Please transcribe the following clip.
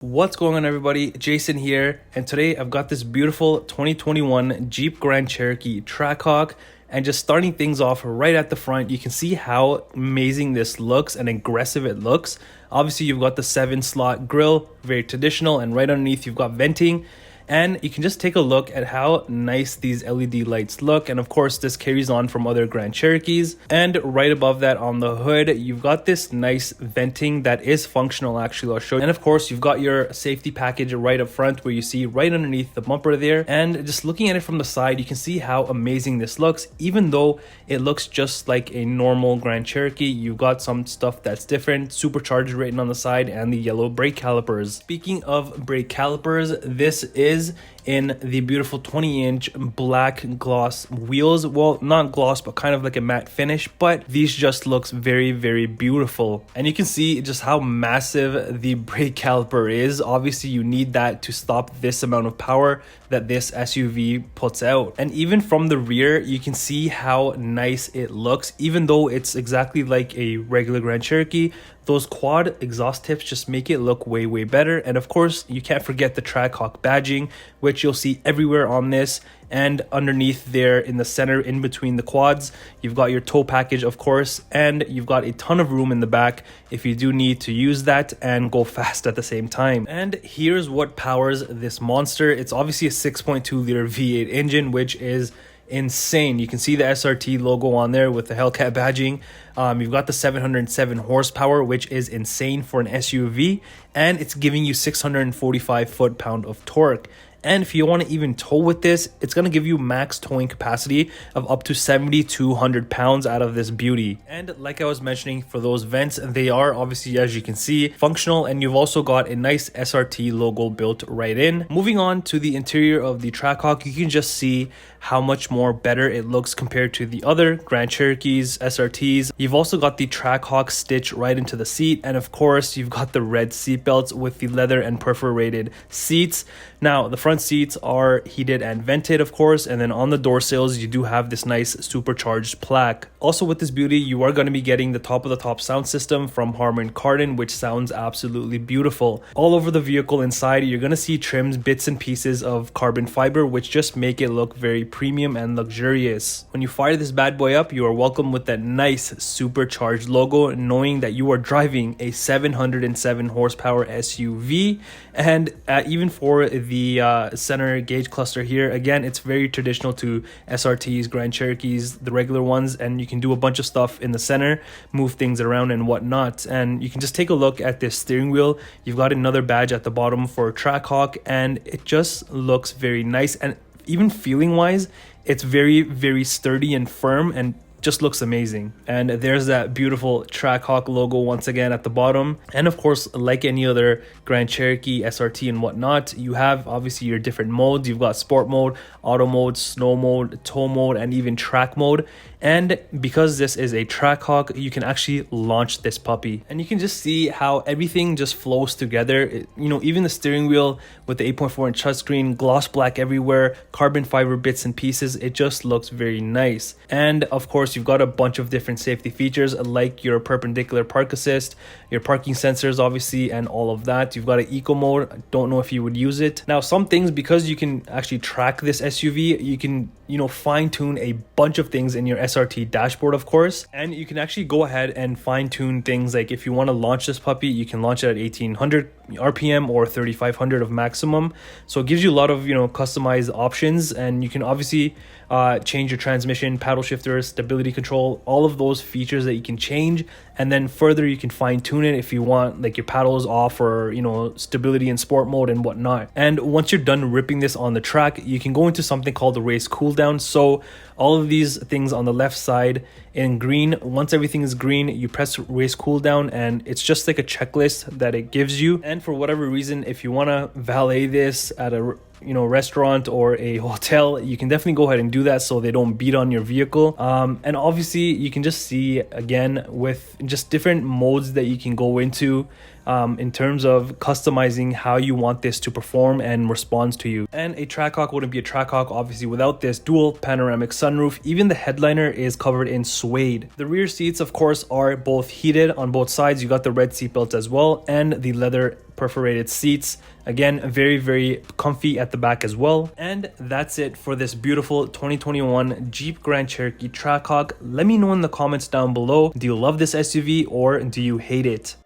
What's going on, everybody? Jason here, and today I've got this beautiful 2021 Jeep Grand Cherokee Trackhawk. And just starting things off right at the front, you can see how amazing this looks and aggressive it looks. Obviously, you've got the 7-slot grille, very traditional, and right underneath you've got venting. And you can just take a look at how nice these LED lights look. And of course, this carries on from other Grand Cherokees. And right above that on the hood, you've got this nice venting that is functional, actually. I'll show you. And of course, you've got your safety package right up front where you see right underneath the bumper there. And just looking at it from the side, you can see how amazing this looks. Even though it looks just like a normal Grand Cherokee, you've got some stuff that's different. Supercharged written on the side and the yellow brake calipers. Speaking of brake calipers, this is in the beautiful 20-inch black gloss wheels. Well, not gloss, but kind of like a matte finish, but these just looks very, very beautiful. And you can see just how massive the brake caliper is. Obviously, you need that to stop this amount of power that this SUV puts out. And even from the rear, you can see how nice it looks. Even though it's exactly like a regular Grand Cherokee, those quad exhaust tips just make it look way, way better. And of course, you can't forget the Trackhawk badging, which you'll see everywhere on this. And underneath there in the center, in between the quads, you've got your tow package, of course, and you've got a ton of room in the back if you do need to use that and go fast at the same time. And here's what powers this monster. It's obviously a 6.2 liter V8 engine, which is insane. You can see the SRT logo on there with the Hellcat badging. You've got the 707 horsepower, which is insane for an SUV, and it's giving you 645 foot-pound of torque. And if you want to even tow with this, it's going to give you max towing capacity of up to 7,200 pounds out of this beauty. And like I was mentioning, for those vents, they are obviously, as you can see, functional, and you've also got a nice SRT logo built right in. Moving on to the interior of the Trackhawk, you can just see how much more better it looks compared to the other Grand Cherokees, SRTs. You've also got the Trackhawk stitch right into the seat, and of course, you've got the red seat belts with the leather and perforated seats. Now, the front seats are heated and vented, of course, and then on the door sills, you do have this nice supercharged plaque. Also, with this beauty, you are going to be getting the top of the top sound system from Harman Kardon, which sounds absolutely beautiful. All over the vehicle inside, you're going to see trims, bits and pieces of carbon fiber, which just make it look very premium and luxurious. When you fire this bad boy up, you are welcomed with that nice supercharged logo, knowing that you are driving a 707 horsepower SUV. And even for the center gauge cluster here, again, it's very traditional to SRTs, Grand Cherokees, the regular ones, and you can do a bunch of stuff in the center, move things around and whatnot. And you can just take a look at this steering wheel. You've got another badge at the bottom for Trackhawk, and it just looks very nice. And even feeling wise, it's very, very sturdy and firm and just looks amazing. And there's that beautiful Trackhawk logo once again at the bottom. And of course, like any other Grand Cherokee SRT and whatnot, you have obviously your different modes. You've got sport mode, auto mode, snow mode, tow mode, and even track mode. And because this is a Trackhawk, you can actually launch this puppy, and you can just see how everything just flows together. Even the steering wheel with the 8.4-inch touchscreen, gloss black everywhere, carbon fiber bits and pieces, it just looks very nice. And of course, you've got a bunch of different safety features like your perpendicular park assist, your parking sensors obviously, and all of that. You've got an eco mode. I don't know if you would use it. Now, some things, because you can actually track this SUV, you can fine tune a bunch of things in your SRT dashboard, of course, and you can actually go ahead and fine tune things. Like if you want to launch this puppy, you can launch it at 1800 RPM or 3500 of maximum. So it gives you a lot of customized options, and you can obviously change your transmission, paddle shifter, stability control, all of those features that you can change. And then further, you can fine tune it if you want, like your paddles off or stability in sport mode and whatnot. And once you're done ripping this on the track, you can go into something called the race cool down. So all of these things on the left side in green, once everything is green, you press race cool down, and it's just like a checklist that it gives you. And for whatever reason, if you want to valet this at a restaurant or a hotel, you can definitely go ahead and do that so they don't beat on your vehicle. And obviously you can just see again with just different modes that you can go into. in terms of customizing how you want this to perform and responds to you. And a Trackhawk wouldn't be a Trackhawk obviously without this dual panoramic sunroof. Even the headliner is covered in suede. The rear seats, of course, are both heated on both sides. You got the red seat belts as well, and the leather perforated seats. Again, very comfy at the back as well. And that's it for this beautiful 2021 Jeep Grand Cherokee Trackhawk. Let me know in the comments down below, do you love this SUV or do you hate it?